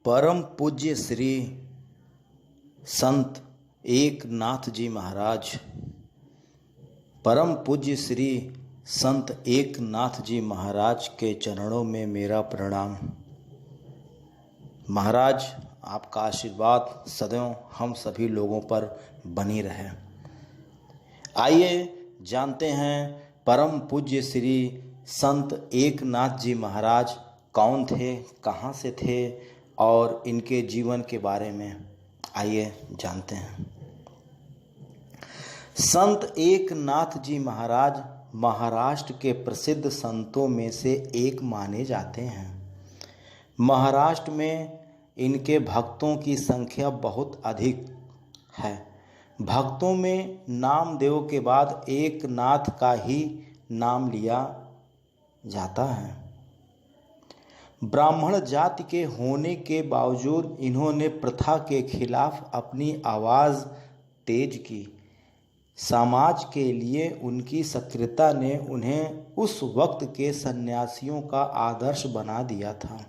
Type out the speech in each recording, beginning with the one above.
परम पूज्य श्री संत एकनाथ जी महाराज, परम पूज्य श्री संत एकनाथ जी महाराज के चरणों में मेरा प्रणाम। महाराज, आपका आशीर्वाद सदैव हम सभी लोगों पर बनी रहे। आइए जानते हैं परम पूज्य श्री संत एकनाथ जी महाराज कौन थे, कहाँ से थे और इनके जीवन के बारे में आइए जानते हैं। संत एकनाथ जी महाराज महाराष्ट्र के प्रसिद्ध संतों में से एक माने जाते हैं। महाराष्ट्र में इनके भक्तों की संख्या बहुत अधिक है। भक्तों में नामदेव के बाद एकनाथ का ही नाम लिया जाता है। ब्राह्मण जाति के होने के बावजूद इन्होंने प्रथा के खिलाफ अपनी आवाज़ तेज की। समाज के लिए उनकी सक्रियता ने उन्हें उस वक्त के सन्यासियों का आदर्श बना दिया था।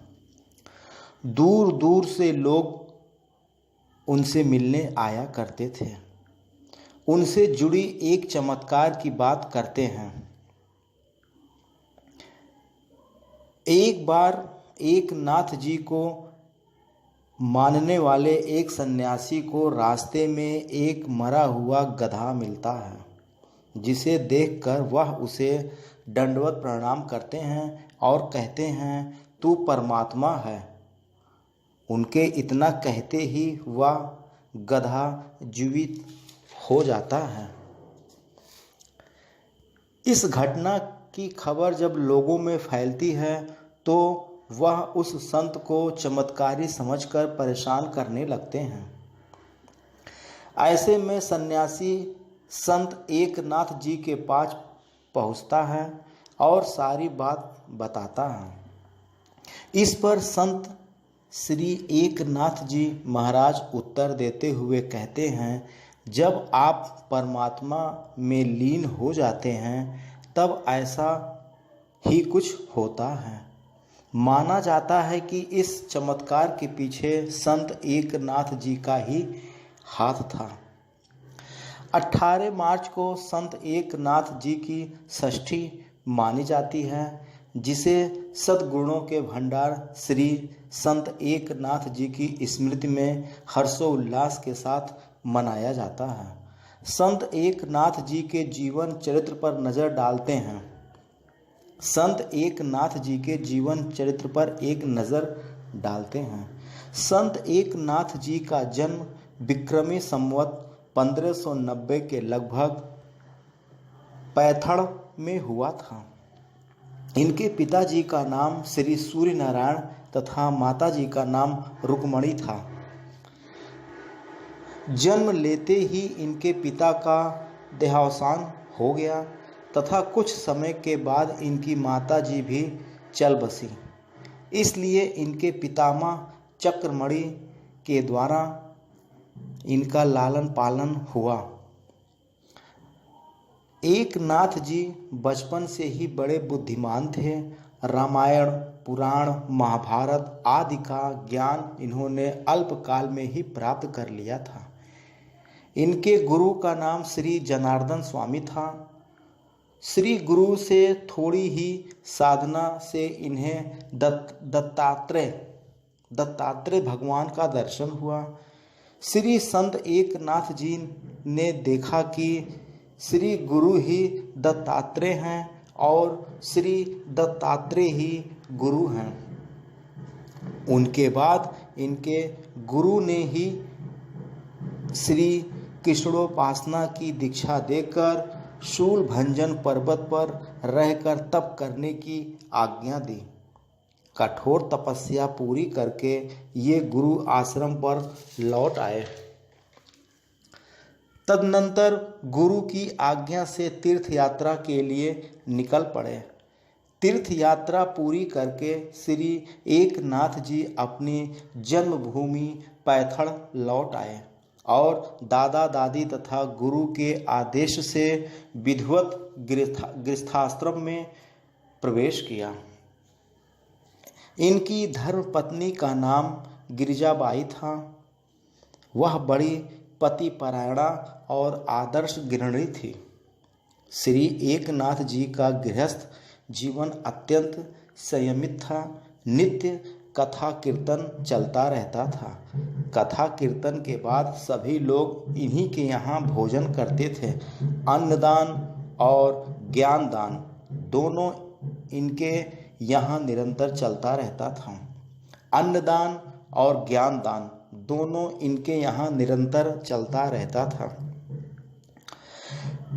दूर दूर से लोग उनसे मिलने आया करते थे। उनसे जुड़ी एक चमत्कार की बात करते हैं। एक बार एकनाथ जी को मानने वाले एक सन्यासी को रास्ते में एक मरा हुआ गधा मिलता है, जिसे देखकर वह उसे दंडवत प्रणाम करते हैं और कहते हैं, तू परमात्मा है। उनके इतना कहते ही वह गधा जीवित हो जाता है। इस घटना की खबर जब लोगों में फैलती है तो वह उस संत को चमत्कारी समझकर परेशान करने लगते हैं। ऐसे में सन्यासी संत एकनाथ जी के पास पहुंचता है और सारी बात बताता है। इस पर संत श्री एकनाथ जी महाराज उत्तर देते हुए कहते हैं, जब आप परमात्मा में लीन हो जाते हैं तब ऐसा ही कुछ होता है। माना जाता है कि इस चमत्कार के पीछे संत एकनाथ जी का ही हाथ था। 18 मार्च को संत एकनाथ जी की षष्ठी मानी जाती है, जिसे सद्गुणों के भंडार श्री संत एकनाथ जी की स्मृति में हर्षोल्लास के साथ मनाया जाता है। संत एकनाथ जी के जीवन चरित्र पर नज़र डालते हैं। संत एकनाथ जी के जीवन चरित्र पर एक नज़र डालते हैं। संत एकनाथ जी का जन्म विक्रमी संवत 1590 के लगभग पैथड़ में हुआ था। इनके पिताजी का नाम श्री सूर्य नारायण तथा माताजी का नाम रुक्मणी था। जन्म लेते ही इनके पिता का देहावसान हो गया तथा कुछ समय के बाद इनकी माताजी भी चल बसी। इसलिए इनके पितामह चक्रमणि के द्वारा इनका लालन पालन हुआ। एकनाथ जी बचपन से ही बड़े बुद्धिमान थे। रामायण, पुराण, महाभारत आदि का ज्ञान इन्होंने अल्पकाल में ही प्राप्त कर लिया था। इनके गुरु का नाम श्री जनार्दन स्वामी था। श्री गुरु से थोड़ी ही साधना से इन्हें दत्तात्रेय भगवान का दर्शन हुआ। श्री संत एकनाथ जी ने देखा कि श्री गुरु ही दत्तात्रेय हैं और श्री दत्तात्रेय ही गुरु हैं। उनके बाद इनके गुरु ने ही श्री कृष्णोपासना की दीक्षा देकर शूलभंजन पर्वत पर रहकर तप करने की आज्ञा दी। कठोर तपस्या पूरी करके ये गुरु आश्रम पर लौट आए। तदनंतर गुरु की आज्ञा से तीर्थ यात्रा के लिए निकल पड़े। तीर्थ यात्रा पूरी करके श्री एकनाथ जी अपनी जन्मभूमि पैथड़ लौट आए और दादा दादी तथा गुरु के आदेश से विधिवत गृहस्थाश्रम में प्रवेश किया। इनकी धर्मपत्नी का नाम गिरिजाबाई था। वह बड़ी पतिपरायणा और आदर्श गृहिणी थी। श्री एकनाथ जी का गृहस्थ जीवन अत्यंत संयमित था। नित्य कथा कीर्तन चलता रहता था। कथा कीर्तन के बाद सभी लोग इन्हीं के यहाँ भोजन करते थे। अन्नदान और ज्ञान दान दोनों इनके यहाँ निरंतर चलता रहता था। अन्नदान और ज्ञान दान दोनों इनके यहाँ निरंतर चलता रहता था।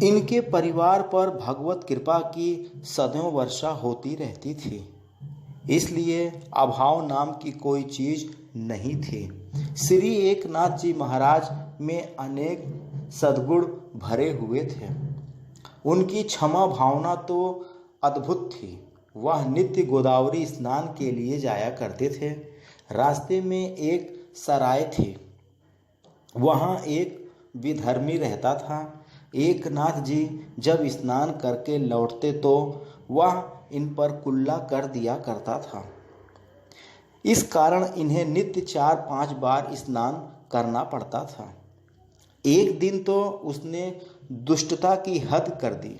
इनके परिवार पर भगवत कृपा की सदैव वर्षा होती रहती थी, इसलिए अभाव नाम की कोई चीज नहीं थी। श्री एकनाथ जी महाराज में अनेक सद्गुण भरे हुए थे। उनकी क्षमा भावना तो अद्भुत थी। वह नित्य गोदावरी स्नान के लिए जाया करते थे। रास्ते में एक सराय थी, वहाँ एक विधर्मी रहता था। एकनाथ जी जब स्नान करके लौटते तो वह इन पर कुल्ला कर दिया करता था। इस कारण इन्हें नित्य 4-5 बार स्नान करना पड़ता था। एक दिन तो उसने दुष्टता की हद कर दी।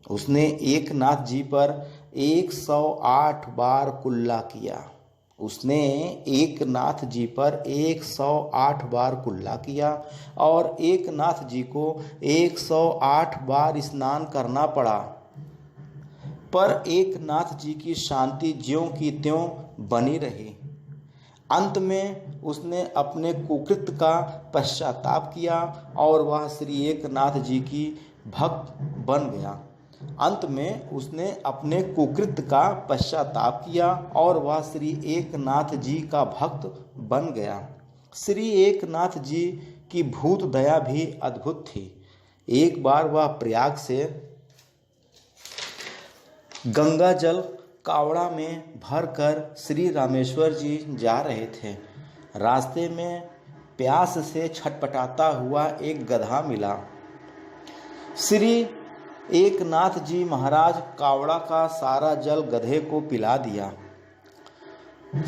उसने एकनाथ जी पर 108 बार कुल्ला किया। उसने एकनाथ जी पर 108 बार कुल्ला किया और एकनाथ जी को 108 बार स्नान करना पड़ा। पर एकनाथ जी की शांति ज्यों की त्यों बनी रही। अंत में उसने अपने कुकृत्य का पश्चाताप किया और वह श्री एकनाथ जी की भक्त बन गया। अंत में उसने अपने कुकृत्य का पश्चाताप किया और वह श्री एकनाथ जी का भक्त बन गया। श्री एकनाथ जी की भूत दया भी अद्भुत थी। एक बार वह प्रयाग से गंगा जल कावड़ा में भरकर श्री रामेश्वर जी जा रहे थे। रास्ते में प्यास से छटपटाता हुआ एक गधा मिला। श्री एकनाथ जी महाराज कावड़ा का सारा जल गधे को पिला दिया।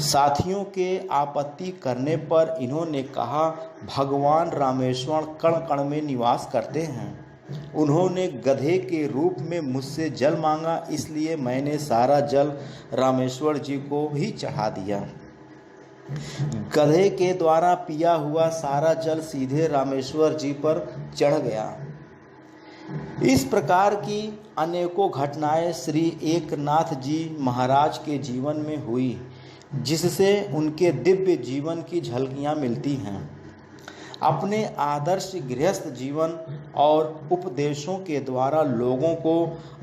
साथियों के आपत्ति करने पर इन्होंने कहा, भगवान रामेश्वर कण कण में निवास करते हैं। उन्होंने गधे के रूप में मुझसे जल मांगा, इसलिए मैंने सारा जल रामेश्वर जी को ही चढ़ा दिया। गधे के द्वारा पिया हुआ सारा जल सीधे रामेश्वर जी पर चढ़ गया। इस प्रकार की अनेकों घटनाएं श्री एकनाथ जी महाराज के जीवन में हुई, जिससे उनके दिव्य जीवन की झलकियां मिलती हैं। अपने आदर्श गृहस्थ जीवन और उपदेशों के द्वारा लोगों को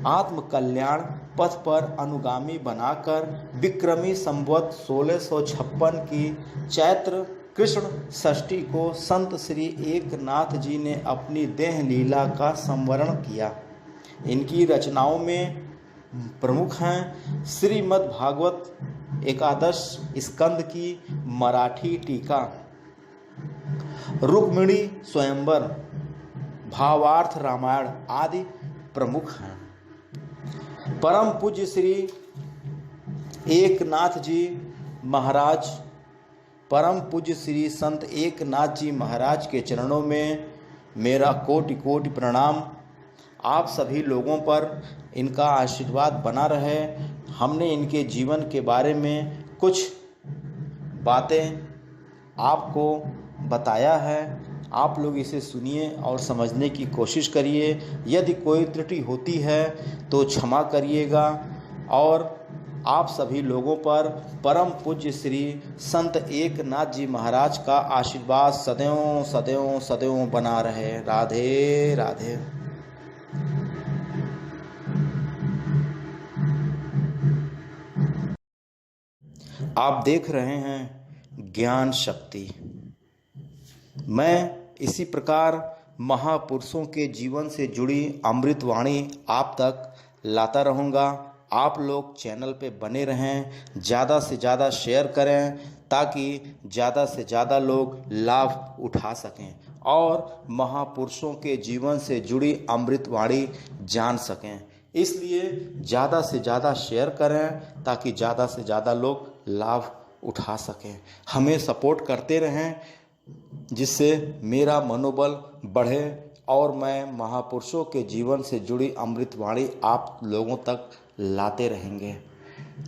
आत्म कल्याण पथ पर अनुगामी बनाकर विक्रमी संवत 1656 की चैत्र कृष्ण षष्ठी को संत श्री एकनाथ जी ने अपनी देह लीला का संवरण किया। इनकी रचनाओं में प्रमुख हैं श्रीमद् भागवत एकादश स्कंद की मराठी टीका, रुक्मिणी स्वयंवर, भावार्थ रामायण आदि प्रमुख हैं। परम पूज्य श्री एकनाथ जी महाराज, परम पूज्य श्री संत एकनाथ जी महाराज के चरणों में मेरा कोटि कोटि प्रणाम। आप सभी लोगों पर इनका आशीर्वाद बना रहे। हमने इनके जीवन के बारे में कुछ बातें आपको बताया है। आप लोग इसे सुनिए और समझने की कोशिश करिए। यदि कोई त्रुटि होती है तो क्षमा करिएगा और आप सभी लोगों पर परम पूज्य श्री संत एकनाथ जी महाराज का आशीर्वाद सदैव सदैव सदैव बना रहे। राधे राधे। आप देख रहे हैं ज्ञान शक्ति। मैं इसी प्रकार महापुरुषों के जीवन से जुड़ी अमृतवाणी आप तक लाता रहूँगा। आप लोग चैनल पे बने रहें, ज़्यादा से ज़्यादा शेयर करें ताकि ज़्यादा से ज़्यादा लोग लाभ उठा सकें और महापुरुषों के जीवन से जुड़ी अमृतवाणी जान सकें। इसलिए ज़्यादा से ज़्यादा शेयर करें ताकि ज़्यादा से ज़्यादा लोग लाभ उठा सकें। हमें सपोर्ट करते रहें जिससे मेरा मनोबल बढ़े और मैं महापुरुषों के जीवन से जुड़ी अमृतवाणी आप लोगों तक लाते रहेंगे।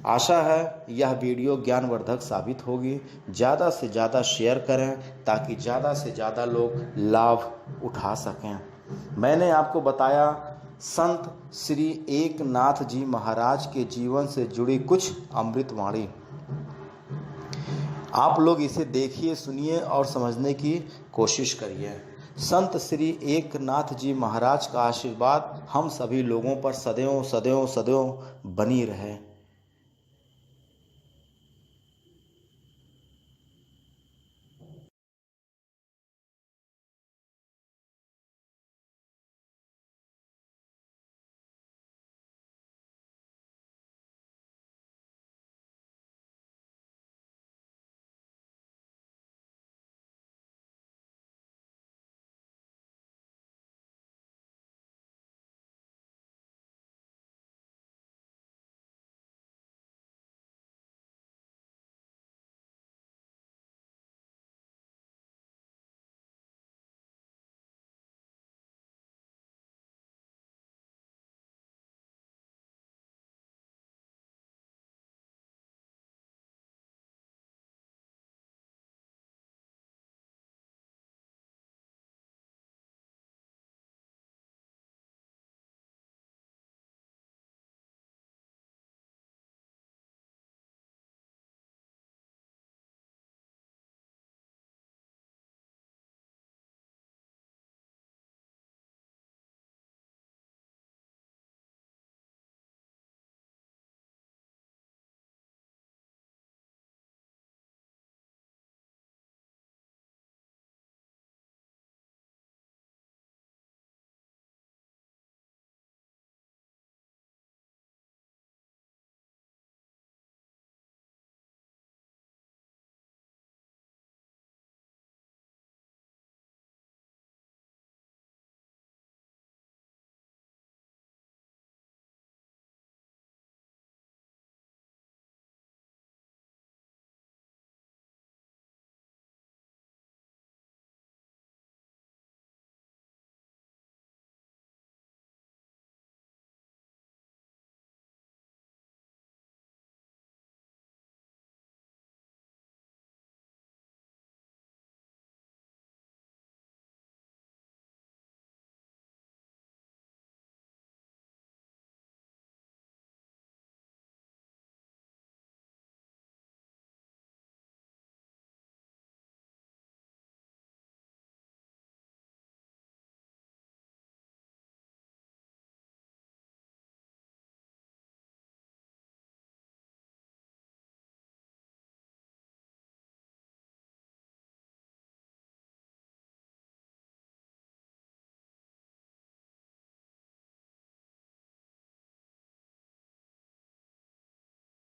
आशा है यह वीडियो ज्ञानवर्धक साबित होगी। ज़्यादा से ज़्यादा शेयर करें ताकि ज़्यादा से ज़्यादा लोग लाभ उठा सकें। मैंने आपको बताया संत श्री एकनाथ जी महाराज के जीवन से जुड़ी कुछ अमृतवाणी। आप लोग इसे देखिए, सुनिए और समझने की कोशिश करिए। संत श्री एकनाथ जी महाराज का आशीर्वाद हम सभी लोगों पर सदैव सदैव सदैव बनी रहे।